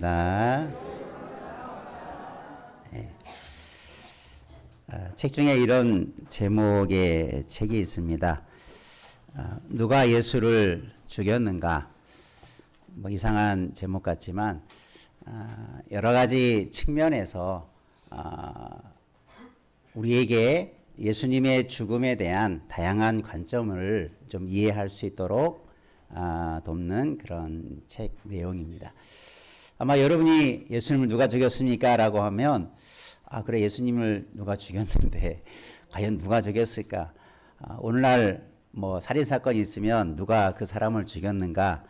네. 책 중에 이런 제목의 책이 있습니다. 누가 예수를 죽였는가? 뭐 이상한 제목 같지만 여러 가지 측면에서 우리에게 예수님의 죽음에 대한 다양한 관점을 좀 이해할 수 있도록 돕는 그런 책 내용입니다. 아마 여러분이 예수님을 누가 죽였습니까? 라고 하면 그래, 예수님을 누가 죽였는데 과연 누가 죽였을까? 오늘날 뭐 살인사건이 있으면 누가 그 사람을 죽였는가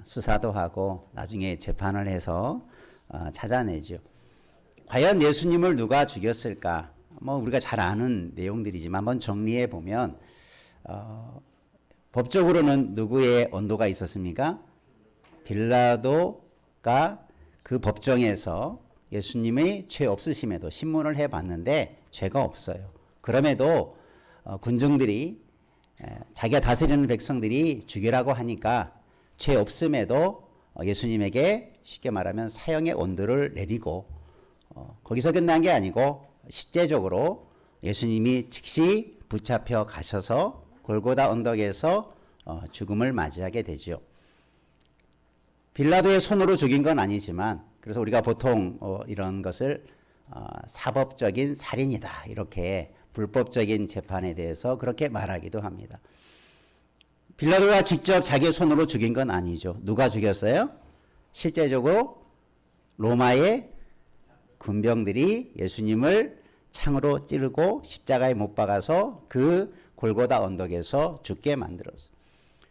수사도 하고 나중에 재판을 해서 찾아내죠. 과연 예수님을 누가 죽였을까? 뭐 우리가 잘 아는 내용들이지만 한번 정리해 보면 법적으로는 누구의 언도가 있었습니까? 빌라도가 그 법정에서 예수님의 죄 없으심에도 신문을 해봤는데 죄가 없어요. 그럼에도 군중들이 자기가 다스리는 백성들이 죽이라고 하니까 죄 없음에도 예수님에게 쉽게 말하면 사형의 언도를 내리고 거기서 끝난 게 아니고 실제적으로 예수님이 즉시 붙잡혀 가셔서 골고다 언덕에서 죽음을 맞이하게 되죠. 빌라도의 손으로 죽인 건 아니지만 그래서 우리가 보통 이런 것을 사법적인 살인이다 이렇게 불법적인 재판에 대해서 그렇게 말하기도 합니다. 빌라도가 직접 자기 손으로 죽인 건 아니죠. 누가 죽였어요? 실제적으로 로마의 군병들이 예수님을 창으로 찌르고 십자가에 못 박아서 그 골고다 언덕에서 죽게 만들었어요.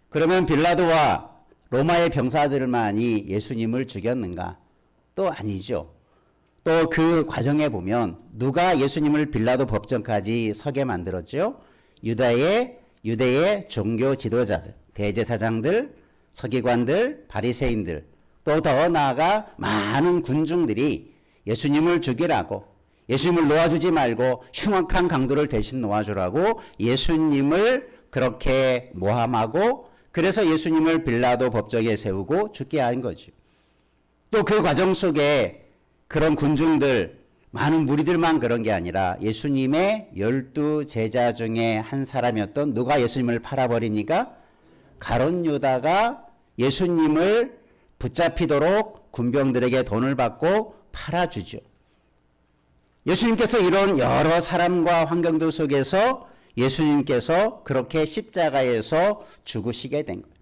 그러면 빌라도와 로마의 병사들만이 예수님을 죽였는가? 또 아니죠. 또 그 과정에 보면 누가 예수님을 빌라도 법정까지 서게 만들었죠? 유대의 종교 지도자들, 대제사장들, 서기관들, 바리새인들, 또 더 나아가 많은 군중들이 예수님을 죽이라고, 예수님을 놓아주지 말고 흉악한 강도를 대신 놓아주라고 예수님을 그렇게 모함하고 그래서 예수님을 빌라도 법정에 세우고 죽게 한 거죠. 또 그 과정 속에 그런 군중들, 많은 무리들만 그런 게 아니라 예수님의 12 제자 중에 한 사람이었던 누가 예수님을 팔아버립니까? 가룟 유다가 예수님을 붙잡히도록 군병들에게 돈을 받고 팔아주죠. 예수님께서 이런 여러 사람과 환경들 속에서 예수님께서 그렇게 십자가에서 죽으시게 된 거예요.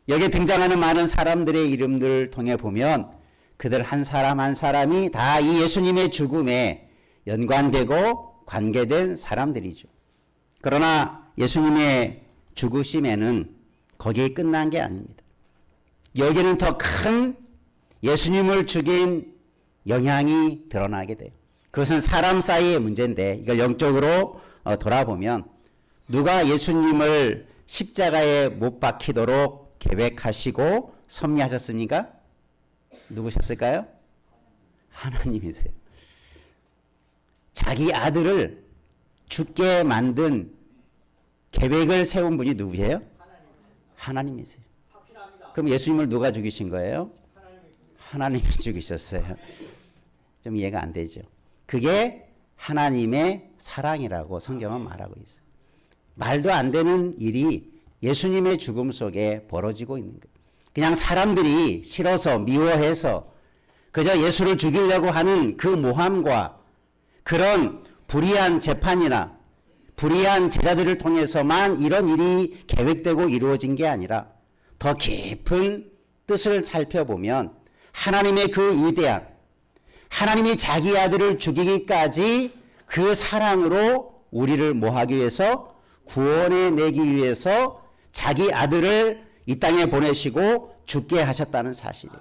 여기에 등장하는 많은 사람들의 이름들을 통해 보면 그들 한 사람 한 사람이 다 이 예수님의 죽음에 연관되고 관계된 사람들이죠. 그러나 예수님의 죽으심에는 거기에 끝난 게 아닙니다. 여기는 더 큰 예수님을 죽인 영향이 드러나게 돼요. 그것은 사람 사이의 문제인데 이걸 영적으로 돌아보면 누가 예수님을 십자가에 못 박히도록 계획하시고 섭리하셨습니까? 누구셨을까요? 하나님이세요. 자기 아들을 죽게 만든 계획을 세운 분이 누구예요? 하나님이세요. 그럼 예수님을 누가 죽이신 거예요? 하나님이 죽이셨어요. 좀 이해가 안 되죠. 그게 하나님의 사랑이라고 성경은 말하고 있어요. 말도 안 되는 일이 예수님의 죽음 속에 벌어지고 있는 거예요. 그냥 사람들이 싫어서 미워해서 그저 예수를 죽이려고 하는 그 모함과 그런 불의한 재판이나 불의한 제자들을 통해서만 이런 일이 계획되고 이루어진 게 아니라 더 깊은 뜻을 살펴보면 하나님의 그 위대한 하나님이 자기 아들을 죽이기까지 그 사랑으로 우리를 뭐하기 위해서 구원해 내기 위해서 자기 아들을 이 땅에 보내시고 죽게 하셨다는 사실이에요.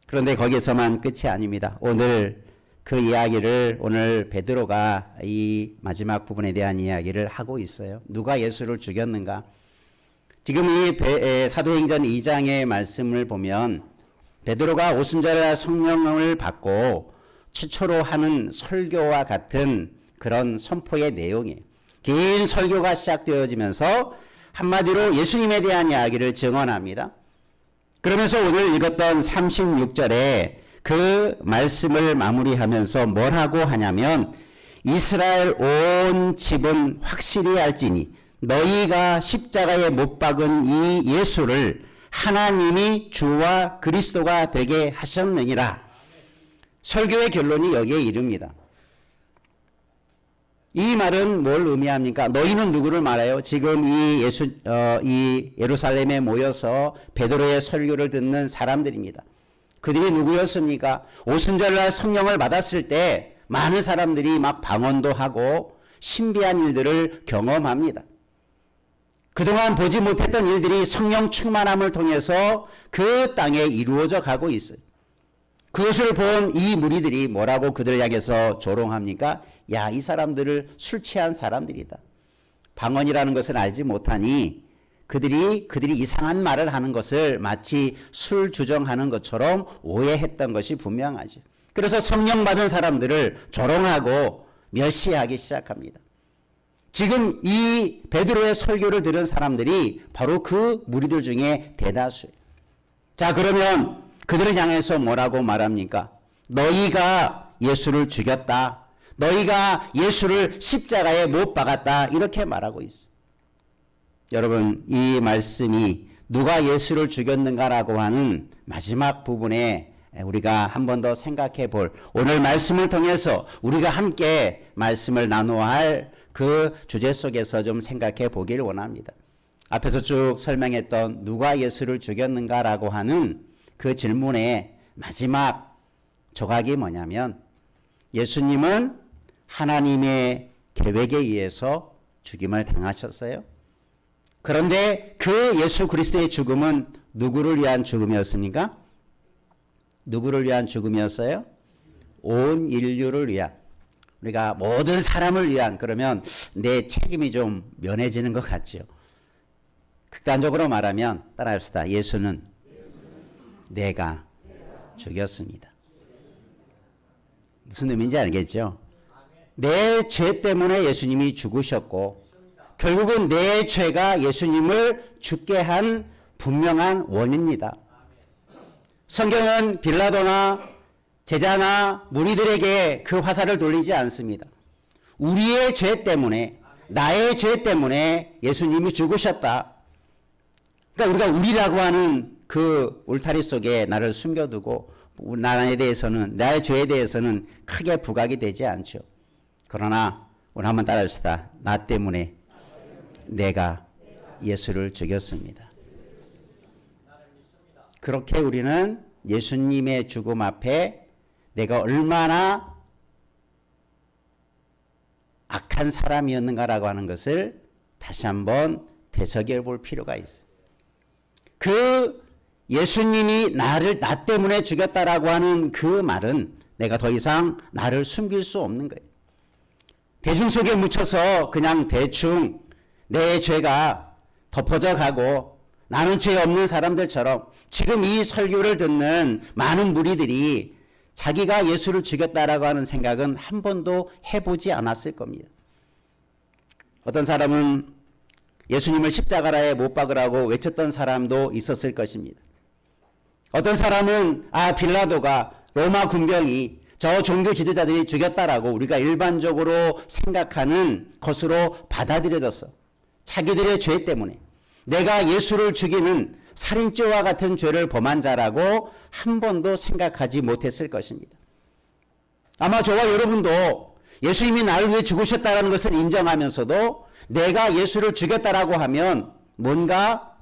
그런데 거기서만 끝이 아닙니다. 오늘 그 이야기를 오늘 베드로가 이 마지막 부분에 대한 이야기를 하고 있어요. 누가 예수를 죽였는가? 지금 이 사도행전 2장의 말씀을 보면 베드로가 오순절 성령을 받고 최초로 하는 설교와 같은 그런 선포의 내용이에요. 긴 설교가 시작되어지면서 한마디로 예수님에 대한 이야기를 증언합니다. 그러면서 오늘 읽었던 36절에 그 말씀을 마무리하면서 뭐라고 하냐면 이스라엘 온 집은 확실히 알지니 너희가 십자가에 못 박은 이 예수를 하나님이 주와 그리스도가 되게 하셨느니라. 설교의 결론이 여기에 이릅니다. 이 말은 뭘 의미합니까? 너희는 누구를 말해요? 지금 이 예루살렘에 모여서 베드로의 설교를 듣는 사람들입니다. 그들이 누구였습니까? 오순절날 성령을 받았을 때 많은 사람들이 막 방언도 하고 신비한 일들을 경험합니다. 그동안 보지 못했던 일들이 성령 충만함을 통해서 그 땅에 이루어져 가고 있어요. 그것을 본 이 무리들이 뭐라고 그들을 향해서 조롱합니까? 야, 이 사람들을 술 취한 사람들이다. 방언이라는 것을 알지 못하니 그들이 이상한 말을 하는 것을 마치 술 주정하는 것처럼 오해했던 것이 분명하죠. 그래서 성령 받은 사람들을 조롱하고 멸시하기 시작합니다. 지금 이 베드로의 설교를 들은 사람들이 바로 그 무리들 중에 대다수예요. 자, 그러면 그들을 향해서 뭐라고 말합니까? 너희가 예수를 죽였다. 너희가 예수를 십자가에 못 박았다. 이렇게 말하고 있어요. 여러분, 이 말씀이 누가 예수를 죽였는가라고 하는 마지막 부분에 우리가 한 번 더 생각해 볼, 오늘 말씀을 통해서 우리가 함께 말씀을 나누어야 할 그 주제 속에서 좀 생각해 보기를 원합니다. 앞에서 쭉 설명했던 누가 예수를 죽였는가라고 하는 그 질문의 마지막 조각이 뭐냐면 예수님은 하나님의 계획에 의해서 죽임을 당하셨어요. 그런데 그 예수 그리스도의 죽음은 누구를 위한 죽음이었습니까? 누구를 위한 죽음이었어요? 온 인류를 위한, 우리가 모든 사람을 위한, 그러면 내 책임이 좀 면해지는 것 같죠. 극단적으로 말하면 따라합시다. 예수는 내가 죽였습니다. 무슨 의미인지 알겠죠? 내 죄 때문에 예수님이 죽으셨고 결국은 내 죄가 예수님을 죽게 한 분명한 원인입니다. 성경은 빌라도나 제자나 무리들에게 그 화살을 돌리지 않습니다. 우리의 죄 때문에, 나의 죄 때문에 예수님이 죽으셨다. 그러니까 우리가 우리라고 하는 그 울타리 속에 나를 숨겨두고 나에 대해서는, 나의 죄에 대해서는 크게 부각이 되지 않죠. 그러나 오늘 한번 따라합시다. 나 때문에 내가 예수를 죽였습니다. 그렇게 우리는 예수님의 죽음 앞에 내가 얼마나 악한 사람이었는가라고 하는 것을 다시 한번 되새겨 볼 필요가 있어요. 그 예수님이 나 때문에 죽였다라고 하는 그 말은 내가 더 이상 나를 숨길 수 없는 거예요. 대중 속에 묻혀서 그냥 대충 내 죄가 덮어져 가고 나는 죄 없는 사람들처럼 지금 이 설교를 듣는 많은 무리들이 자기가 예수를 죽였다라고 하는 생각은 한 번도 해보지 않았을 겁니다. 어떤 사람은 예수님을 십자가에 못 박으라고 외쳤던 사람도 있었을 것입니다. 어떤 사람은 빌라도가, 로마 군병이 저 종교 지도자들이 죽였다라고 우리가 일반적으로 생각하는 것으로 받아들여졌어. 자기들의 죄 때문에 내가 예수를 죽이는 살인죄와 같은 죄를 범한 자라고 한 번도 생각하지 못했을 것입니다. 아마 저와 여러분도 예수님이 나를 위해 죽으셨다는 것을 인정하면서도 내가 예수를 죽였다라고 하면 뭔가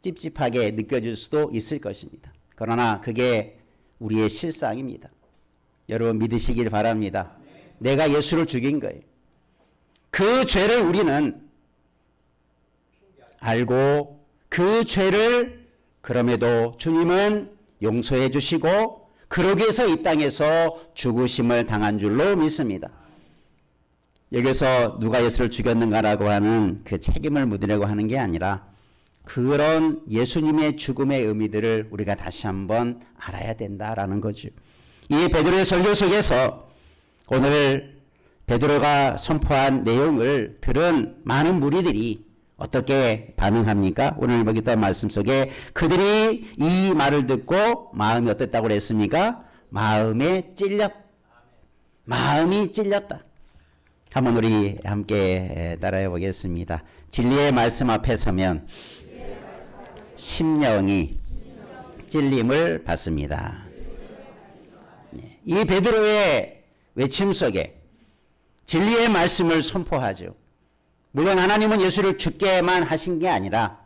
찝찝하게 느껴질 수도 있을 것입니다. 그러나 그게 우리의 실상입니다. 여러분 믿으시길 바랍니다. 내가 예수를 죽인 거예요. 그 죄를 우리는 알고 그 죄를 그럼에도 주님은 용서해 주시고 그러기 위해서 이 땅에서 죽으심을 당한 줄로 믿습니다. 여기서 누가 예수를 죽였는가라고 하는 그 책임을 묻으려고 하는 게 아니라 그런 예수님의 죽음의 의미들을 우리가 다시 한번 알아야 된다라는 거죠. 이 베드로의 설교 속에서 오늘 베드로가 선포한 내용을 들은 많은 무리들이 어떻게 반응합니까? 오늘 보겠던 말씀 속에 그들이 이 말을 듣고 마음이 어땠다고 그랬습니까? 마음이 찔렸다. 한번 우리 함께 따라해 보겠습니다. 진리의 말씀 앞에 서면 심령이 찔림을 받습니다. 이 베드로의 외침 속에 진리의 말씀을 선포하죠. 물론 하나님은 예수를 죽게만 하신 게 아니라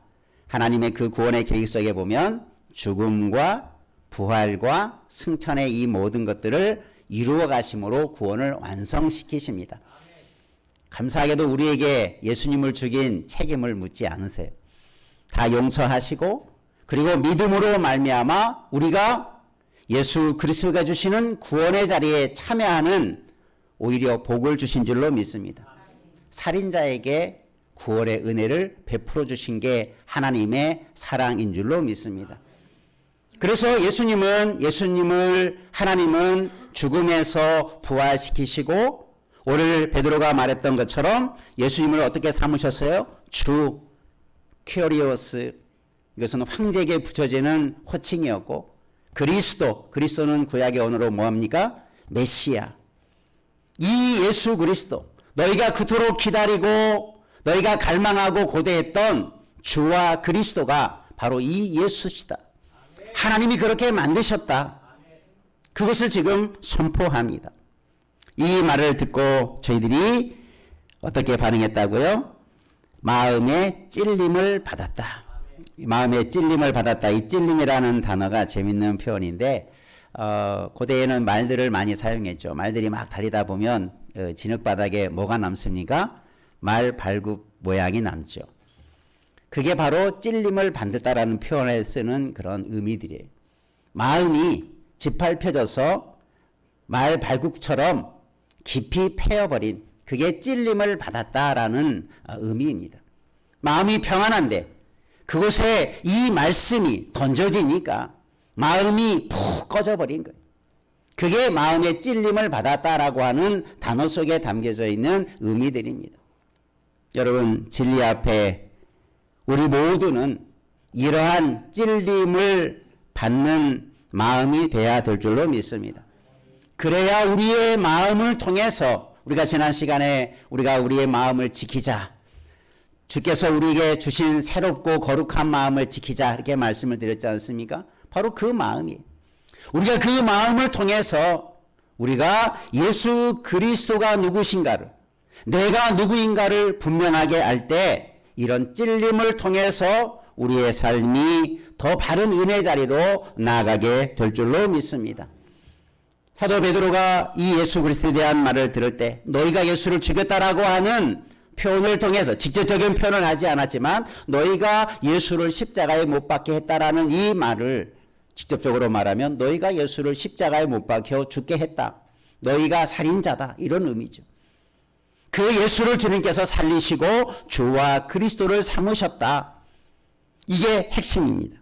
하나님의 그 구원의 계획 속에 보면 죽음과 부활과 승천의 이 모든 것들을 이루어 가심으로 구원을 완성시키십니다. 감사하게도 우리에게 예수님을 죽인 책임을 묻지 않으세요. 다 용서하시고 그리고 믿음으로 말미암아 우리가 예수 그리스도가 주시는 구원의 자리에 참여하는 오히려 복을 주신 줄로 믿습니다. 살인자에게 구원의 은혜를 베풀어 주신 게 하나님의 사랑인 줄로 믿습니다. 그래서 하나님은 죽음에서 부활시키시고 오늘 베드로가 말했던 것처럼 예수님을 어떻게 삼으셨어요? 주, 큐리오스, 이것은 황제에게 붙여지는 호칭이었고 그리스도는 구약의 언어로 뭐합니까? 메시아. 이 예수 그리스도, 너희가 그토록 기다리고 너희가 갈망하고 고대했던 주와 그리스도가 바로 이 예수시다. 하나님이 그렇게 만드셨다. 그것을 지금 선포합니다. 이 말을 듣고 저희들이 어떻게 반응했다고요? 마음의 찔림을 받았다. 마음의 찔림을 받았다. 이 찔림이라는 단어가 재밌는 표현인데 고대에는 말들을 많이 사용했죠. 말들이 막 달리다 보면 진흙바닥에 뭐가 남습니까? 말 발굽 모양이 남죠. 그게 바로 찔림을 받았다라는 표현을 쓰는 그런 의미들이에요. 마음이 짓밟혀져서 말 발굽처럼 깊이 패여버린 그게 찔림을 받았다라는 의미입니다. 마음이 평안한데 그곳에 이 말씀이 던져지니까 마음이 푹 꺼져버린 거예요. 그게 마음의 찔림을 받았다라고 하는 단어 속에 담겨져 있는 의미들입니다. 여러분, 진리 앞에 우리 모두는 이러한 찔림을 받는 마음이 돼야 될 줄로 믿습니다. 그래야 우리의 마음을 통해서 우리가 지난 시간에 우리의 마음을 지키자. 주께서 우리에게 주신 새롭고 거룩한 마음을 지키자 이렇게 말씀을 드렸지 않습니까? 바로 그 마음이에요. 우리가 그 마음을 통해서 우리가 예수 그리스도가 누구신가를 내가 누구인가를 분명하게 알 때 이런 찔림을 통해서 우리의 삶이 더 바른 은혜 자리로 나아가게 될 줄로 믿습니다. 사도 베드로가 이 예수 그리스도에 대한 말을 들을 때 너희가 예수를 죽였다라고 하는 표현을 통해서 직접적인 표현을 하지 않았지만 너희가 예수를 십자가에 못 박게 했다라는 이 말을 직접적으로 말하면 너희가 예수를 십자가에 못 박혀 죽게 했다. 너희가 살인자다. 이런 의미죠. 그 예수를 주님께서 살리시고 주와 그리스도를 삼으셨다. 이게 핵심입니다.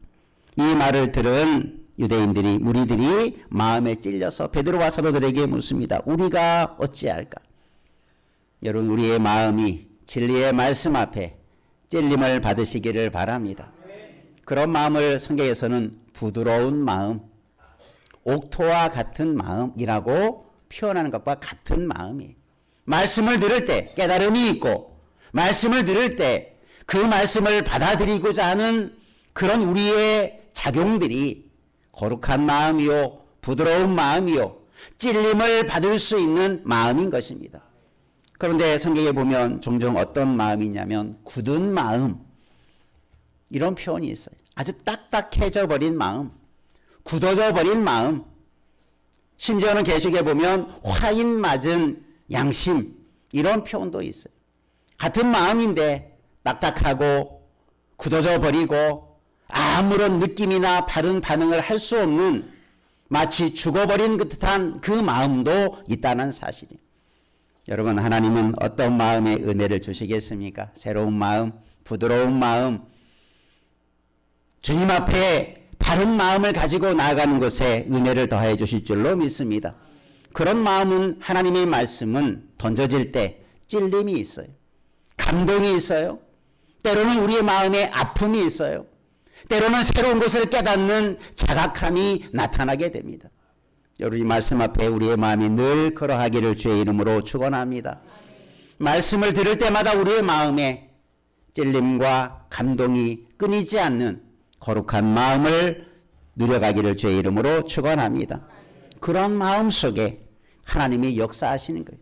이 말을 들은 유대인들이 무리들이 마음에 찔려서 베드로와 사도들에게 묻습니다. 우리가 어찌할까? 여러분, 우리의 마음이 진리의 말씀 앞에 찔림을 받으시기를 바랍니다. 그런 마음을 성경에서는 부드러운 마음, 옥토와 같은 마음이라고 표현하는 것과 같은 마음이에요. 말씀을 들을 때 깨달음이 있고 말씀을 들을 때 그 말씀을 받아들이고자 하는 그런 우리의 작용들이 거룩한 마음이요 부드러운 마음이요 찔림을 받을 수 있는 마음인 것입니다. 그런데 성경에 보면 종종 어떤 마음이 있냐면 굳은 마음 이런 표현이 있어요. 아주 딱딱해져 버린 마음, 굳어져 버린 마음, 심지어는 계시록에 보면 화인 맞은 양심 이런 표현도 있어요. 같은 마음인데 딱딱하고 굳어져 버리고 아무런 느낌이나 바른 반응을 할 수 없는 마치 죽어버린 듯한 그 마음도 있다는 사실이에요. 여러분, 하나님은 어떤 마음의 은혜를 주시겠습니까? 새로운 마음, 부드러운 마음, 주님 앞에 바른 마음을 가지고 나아가는 것에 은혜를 더해 주실 줄로 믿습니다. 그런 마음은 하나님의 말씀은 던져질 때 찔림이 있어요. 감동이 있어요. 때로는 우리의 마음에 아픔이 있어요. 때로는 새로운 것을 깨닫는 자각함이 나타나게 됩니다. 여러분, 이 말씀 앞에 우리의 마음이 늘 그러하기를 주의 이름으로 축원합니다. 말씀을 들을 때마다 우리의 마음에 찔림과 감동이 끊이지 않는 거룩한 마음을 누려가기를 주의 이름으로 축원합니다. 그런 마음 속에 하나님이 역사하시는 거예요.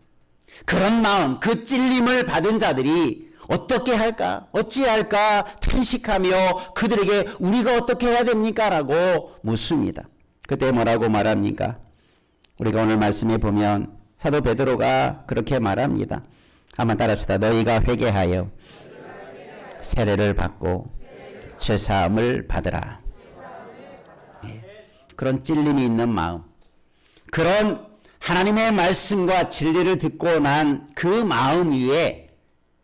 그런 마음, 그 찔림을 받은 자들이 어떻게 할까? 어찌할까? 탄식하며 그들에게 우리가 어떻게 해야 됩니까? 라고 묻습니다. 그때 뭐라고 말합니까? 우리가 오늘 말씀에 보면 사도 베드로가 그렇게 말합니다. 한번 따라합시다. 너희가 회개하여 세례를 받고 죄사함을 받으라. 예. 그런 찔림이 있는 마음, 그런 하나님의 말씀과 진리를 듣고 난 그 마음 위에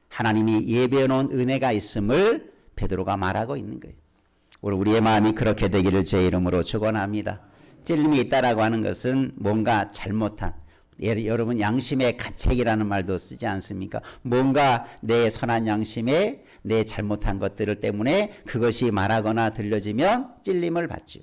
하나님이 예배해 놓은 은혜가 있음을 베드로가 말하고 있는 거예요. 오늘 우리의 마음이 그렇게 되기를 제 이름으로 축원합니다. 찔림이 있다라고 하는 것은 뭔가 잘못한, 여러분 양심의 가책이라는 말도 쓰지 않습니까? 뭔가 내 선한 양심에 내 잘못한 것들 때문에 그것이 말하거나 들려지면 찔림을 받죠.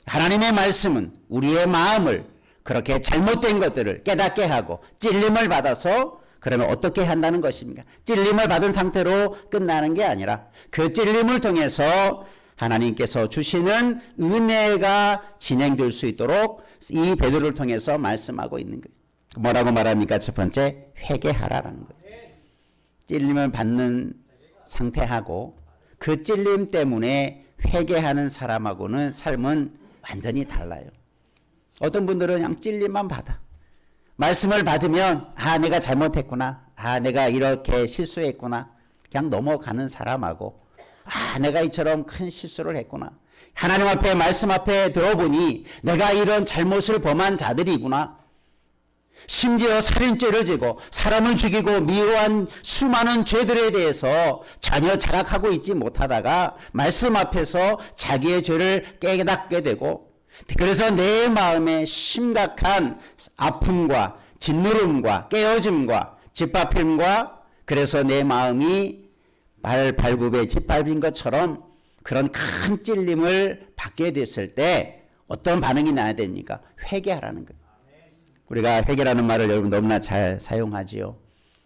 하나님의 말씀은 우리의 마음을 그렇게 잘못된 것들을 깨닫게 하고 찔림을 받아서 그러면 어떻게 한다는 것입니까? 찔림을 받은 상태로 끝나는 게 아니라 그 찔림을 통해서 하나님께서 주시는 은혜가 진행될 수 있도록 이 베드로를 통해서 말씀하고 있는 거예요. 뭐라고 말합니까? 첫 번째, 회개하라라는 거예요. 찔림을 받는 상태하고 그 찔림 때문에 회개하는 사람하고는 삶은 완전히 달라요. 어떤 분들은 그냥 찔림만 받아. 말씀을 받으면 내가 잘못했구나. 내가 이렇게 실수했구나. 그냥 넘어가는 사람하고 내가 이처럼 큰 실수를 했구나. 하나님 앞에 말씀 앞에 들어보니 내가 이런 잘못을 범한 자들이구나. 심지어 살인죄를 지고 사람을 죽이고 미워한 수많은 죄들에 대해서 전혀 자각하고 있지 못하다가 말씀 앞에서 자기의 죄를 깨닫게 되고, 그래서 내 마음에 심각한 아픔과 짓누름과 깨어짐과 짓밟힘과, 그래서 내 마음이 발굽에 짓밟힌 것처럼 그런 큰 찔림을 받게 됐을 때 어떤 반응이 나야 됩니까? 회개하라는 거예요. 우리가 회개라는 말을 여러분 너무나 잘 사용하지요.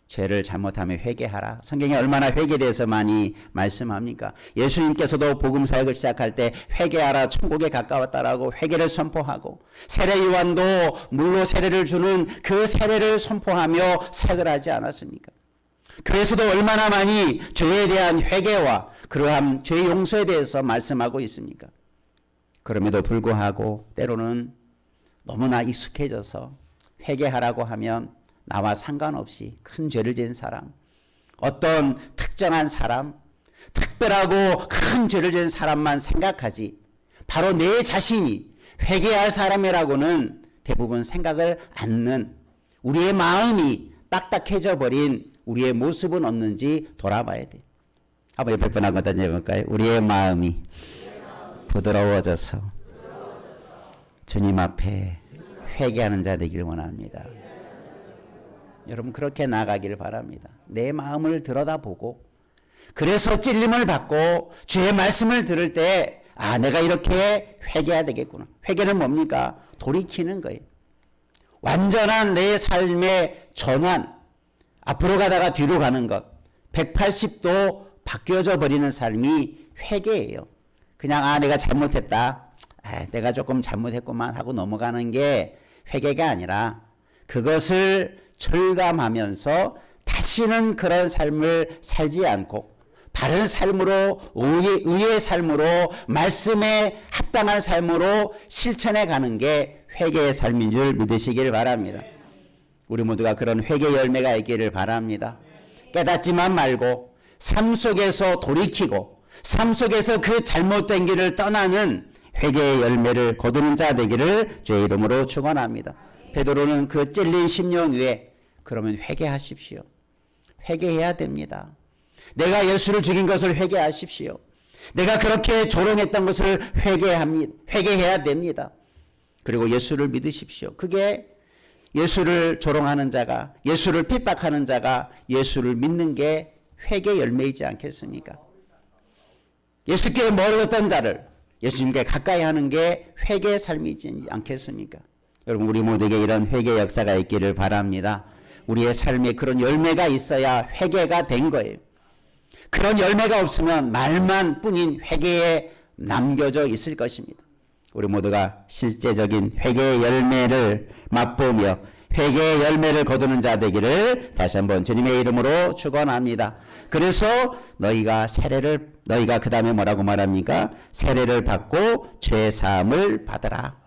죄를 잘못하면 회개하라. 성경에 얼마나 회개에 대해서 많이 말씀합니까? 예수님께서도 복음 사역을 시작할 때 회개하라, 천국에 가까웠다라고 회개를 선포하고, 세례 요한도 물로 세례를 주는 그 세례를 선포하며 사역을 하지 않았습니까? 교회에서도 얼마나 많이 죄에 대한 회개와 그러한 죄 용서에 대해서 말씀하고 있습니까? 그럼에도 불구하고 때로는 너무나 익숙해져서 회개하라고 하면 나와 상관없이 큰 죄를 지은 사람, 어떤 특정한 사람, 특별하고 큰 죄를 지은 사람만 생각하지 바로 내 자신이 회개할 사람이라고는 대부분 생각을 않는, 우리의 마음이 딱딱해져 버린 우리의 모습은 없는지 돌아봐야 돼. 한번 옆에 분 한번 던져볼까요? 우리의 마음이 부드러워져서 주님 앞에 회개하는 자 되기를 원합니다. 여러분 그렇게 나아가기를 바랍니다. 내 마음을 들여다보고, 그래서 찔림을 받고 주의 말씀을 들을 때 내가 이렇게 회개해야 되겠구나. 회개는 뭡니까? 돌이키는 거예요. 완전한 내 삶의 전환, 앞으로 가다가 뒤로 가는 것, 180도 바뀌어져 버리는 삶이 회개예요. 그냥 내가 잘못했다, 내가 조금 잘못했구만 하고 넘어가는 게 회개가 아니라 그것을 절감하면서 다시는 그런 삶을 살지 않고 바른 삶으로, 의의 삶으로, 말씀에 합당한 삶으로 실천해 가는 게 회개의 삶인 줄 믿으시길 바랍니다. 우리 모두가 그런 회개 열매가 있기를 바랍니다. 깨닫지만 말고 삶 속에서 돌이키고 삶 속에서 그 잘못된 길을 떠나는 회개의 열매를 거두는 자 되기를 주의 이름으로 축원합니다. 베드로는 그 찔린 10년 후에 그러면 회개하십시오. 회개해야 됩니다. 내가 예수를 죽인 것을 회개하십시오. 내가 그렇게 조롱했던 것을 회개해야 됩니다. 그리고 예수를 믿으십시오. 그게 예수를 조롱하는 자가, 예수를 핍박하는 자가 예수를 믿는 게 회개 열매이지 않겠습니까? 예수께 멀었던 자를 예수님께 가까이 하는 게 회개의 삶이지 않겠습니까? 여러분, 우리 모두에게 이런 회개 역사가 있기를 바랍니다. 우리의 삶에 그런 열매가 있어야 회개가 된 거예요. 그런 열매가 없으면 말만 뿐인 회개에 남겨져 있을 것입니다. 우리 모두가 실제적인 회개의 열매를 맛보며 회개의 열매를 거두는 자 되기를 다시 한번 주님의 이름으로 축원합니다. 그래서 너희가 그 다음에 뭐라고 말합니까? 세례를 받고 죄 사함을 받으라.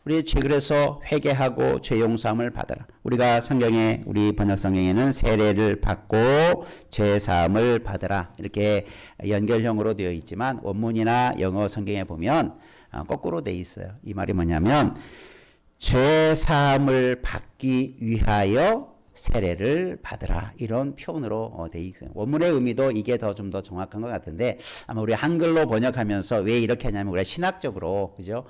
그래서 회개하고 죄 용서함을 받아라. 우리가 성경에, 우리 번역 성경에는 세례를 받고 죄 사함을 받으라 이렇게 연결형으로 되어 있지만 원문이나 영어 성경에 보면 거꾸로 되어 있어요. 이 말이 뭐냐면 죄 사함을 받기 위하여 세례를 받으라, 이런 표현으로 되어 있어요. 원문의 의미도 이게 좀 더 정확한 것 같은데 아마 우리 한글로 번역하면서 왜 이렇게 하냐면 우리가 신학적으로, 그죠?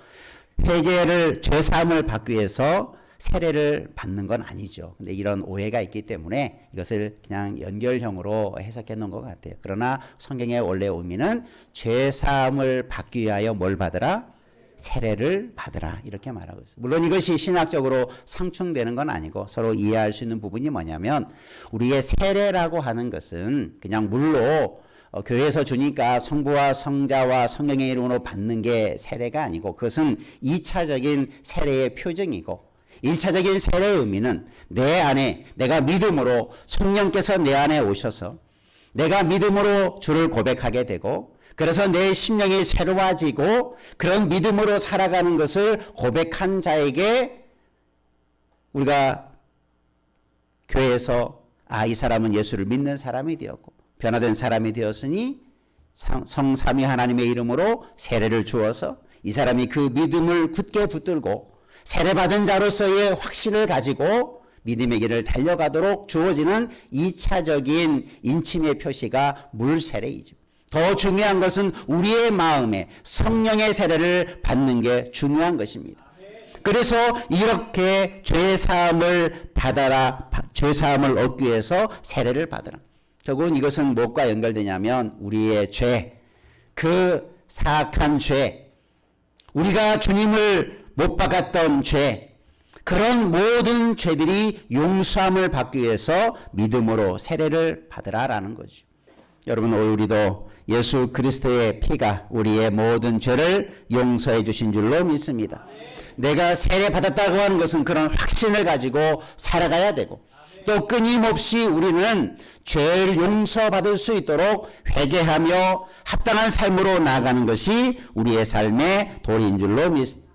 회개를, 죄사함을 받기 위해서 세례를 받는 건 아니죠. 근데 이런 오해가 있기 때문에 이것을 그냥 연결형으로 해석해 놓은 것 같아요. 그러나 성경의 원래 의미는 죄사함을 받기 위하여 뭘 받으라? 세례를 받으라, 이렇게 말하고 있어요. 물론 이것이 신학적으로 상충되는 건 아니고 서로 이해할 수 있는 부분이 뭐냐면 우리의 세례라고 하는 것은 그냥 물로 교회에서 주니까 성부와 성자와 성령의 이름으로 받는 게 세례가 아니고 그것은 2차적인 세례의 표징이고 1차적인 세례의 의미는 내 안에 내가 믿음으로 성령께서 내 안에 오셔서 내가 믿음으로 주를 고백하게 되고 그래서 내 심령이 새로워지고 그런 믿음으로 살아가는 것을 고백한 자에게 우리가 교회에서 이 사람은 예수를 믿는 사람이 되었고 변화된 사람이 되었으니 성삼위 하나님의 이름으로 세례를 주어서 이 사람이 그 믿음을 굳게 붙들고 세례받은 자로서의 확신을 가지고 믿음의 길을 달려가도록 주어지는 2차적인 인침의 표시가 물세례이죠. 더 중요한 것은 우리의 마음에 성령의 세례를 받는 게 중요한 것입니다. 그래서 이렇게 죄사함을 받아라, 죄사함을 얻기 위해서 세례를 받으라. 결국은 이것은 무엇과 연결되냐면 우리의 죄, 그 사악한 죄, 우리가 주님을 못 박았던 죄, 그런 모든 죄들이 용서함을 받기 위해서 믿음으로 세례를 받으라라는 거죠. 여러분, 우리도 예수 그리스도의 피가 우리의 모든 죄를 용서해 주신 줄로 믿습니다. 내가 세례 받았다고 하는 것은 그런 확신을 가지고 살아가야 되고 또 끊임없이 우리는 죄를 용서받을 수 있도록 회개하며 합당한 삶으로 나아가는 것이 우리의 삶의 도리인 줄로 믿습니다.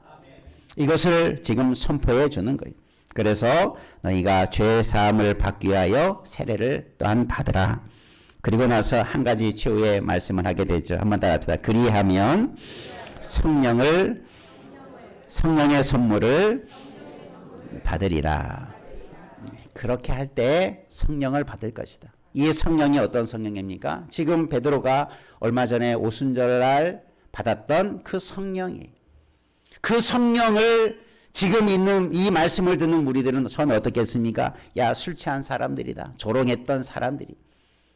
이것을 지금 선포해 주는 거예요. 그래서 너희가 죄 사함을 받기 위하여 세례를 또한 받으라. 그리고 나서 한 가지 최후의 말씀을 하게 되죠. 한번 더 합시다. 그리하면 성령의 선물을 받으리라. 그렇게 할 때 성령을 받을 것이다. 이 성령이 어떤 성령입니까? 지금 베드로가 얼마 전에 오순절날 받았던 그 성령이에요. 그 성령을 지금 있는 이 말씀을 듣는 무리들은 처음에 어떻게 했습니까? 야, 술 취한 사람들이다. 조롱했던 사람들이.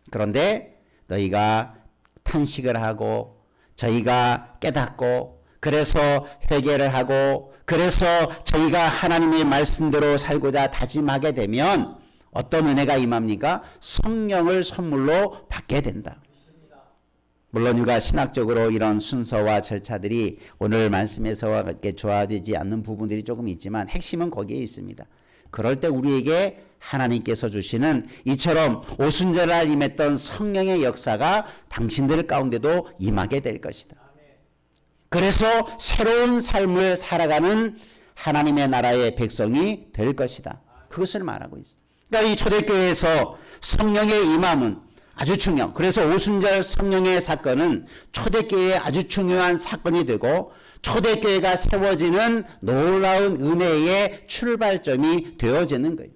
그런데 너희가 탄식을 하고 저희가 깨닫고 그래서 회개를 하고 그래서 저희가 하나님의 말씀대로 살고자 다짐하게 되면 어떤 은혜가 임합니까? 성령을 선물로 받게 된다. 물론 우리가 신학적으로 이런 순서와 절차들이 오늘 말씀에서와 같게 조화되지 않는 부분들이 조금 있지만 핵심은 거기에 있습니다. 그럴 때 우리에게 하나님께서 주시는 이처럼 오순절날 임했던 성령의 역사가 당신들 가운데도 임하게 될 것이다. 그래서 새로운 삶을 살아가는 하나님의 나라의 백성이 될 것이다. 그것을 말하고 있습니다. 그러니까 이 초대교회에서 성령의 임함은 아주 중요. 그래서 오순절 성령의 사건은 초대교회의 아주 중요한 사건이 되고 초대교회가 세워지는 놀라운 은혜의 출발점이 되어지는 거예요.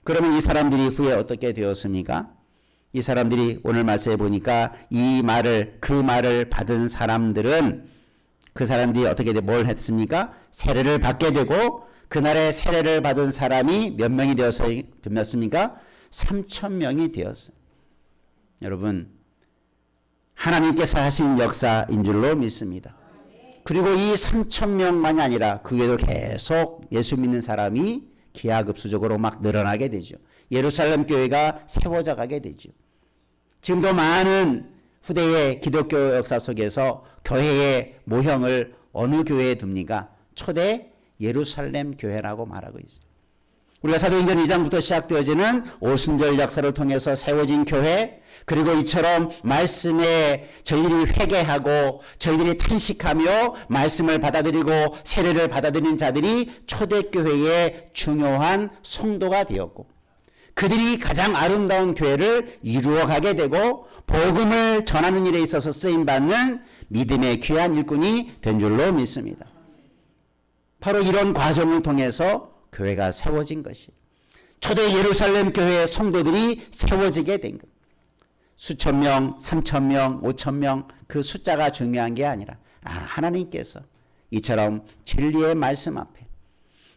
그러면 이 사람들이 후에 어떻게 되었습니까? 이 사람들이 오늘 말씀해 보니까 그 말을 받은 사람들은 그 사람들이 어떻게 뭘 했습니까? 세례를 받게 되고 그날에 세례를 받은 사람이 몇 명이 되었습니까? 3,000명이 되었어요. 여러분, 하나님께서 하신 역사인 줄로 믿습니다. 그리고 이 3,000명만이 아니라 그 외에도 계속 예수 믿는 사람이 기하급수적으로 막 늘어나게 되죠. 예루살렘 교회가 세워져 가게 되죠. 지금도 많은 후대의 기독교 역사 속에서 교회의 모형을 어느 교회에 둡니까? 초대 예루살렘 교회라고 말하고 있어요. 우리가 사도행전 2장부터 시작되어지는 오순절 역사를 통해서 세워진 교회, 그리고 이처럼 말씀에 저희들이 회개하고 저희들이 탄식하며 말씀을 받아들이고 세례를 받아들인 자들이 초대교회의 중요한 성도가 되었고, 그들이 가장 아름다운 교회를 이루어가게 되고 복음을 전하는 일에 있어서 쓰임받는 믿음의 귀한 일꾼이 된 줄로 믿습니다. 바로 이런 과정을 통해서 교회가 세워진 것이, 초대 예루살렘 교회의 성도들이 세워지게 된 것. 수천 명, 3,000명, 5,000명 그 숫자가 중요한 게 아니라 하나님께서 이처럼 진리의 말씀 앞에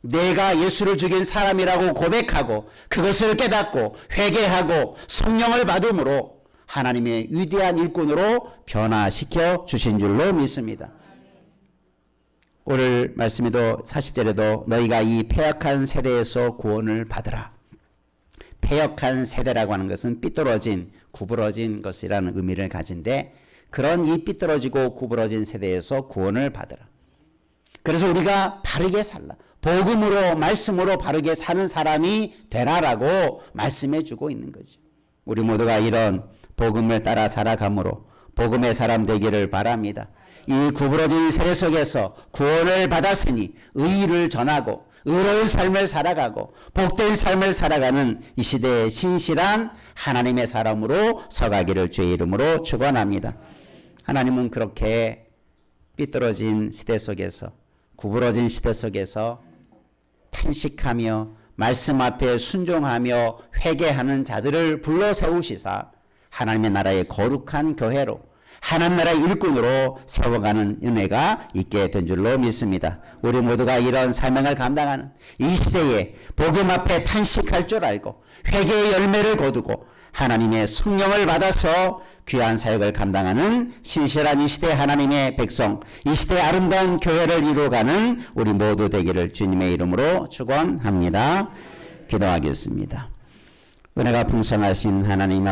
내가 예수를 죽인 사람이라고 고백하고 그것을 깨닫고 회개하고 성령을 받음으로 하나님의 위대한 일꾼으로 변화시켜 주신 줄로 믿습니다. 오늘 말씀에도 40절에도 너희가 이 패역한 세대에서 구원을 받으라. 패역한 세대라고 하는 것은 삐뚤어진, 구부러진 것이라는 의미를 가진데, 그런 이 삐뚤어지고 구부러진 세대에서 구원을 받으라. 그래서 우리가 바르게 살라. 복음으로, 말씀으로 바르게 사는 사람이 되라라고 말씀해 주고 있는 거죠. 우리 모두가 이런 복음을 따라 살아감으로 복음의 사람 되기를 바랍니다. 이 구부러진 세대 속에서 구원을 받았으니 의를 전하고 의로운 삶을 살아가고 복된 삶을 살아가는 이 시대의 신실한 하나님의 사람으로 서가기를 주의 이름으로 축원합니다. 하나님은 그렇게 삐뚤어진 시대 속에서, 구부러진 시대 속에서 탄식하며 말씀 앞에 순종하며 회개하는 자들을 불러 세우시사 하나님의 나라의 거룩한 교회로, 하나님 나라의 일꾼으로 세워가는 은혜가 있게 된 줄로 믿습니다. 우리 모두가 이런 사명을 감당하는 이 시대에 복음 앞에 탄식할 줄 알고 회개의 열매를 거두고 하나님의 성령을 받아서 귀한 사역을 감당하는 신실한 이 시대 하나님의 백성, 이 시대의 아름다운 교회를 이루어가는 우리 모두 되기를 주님의 이름으로 축원합니다. 기도하겠습니다. 은혜가 풍성하신 하나님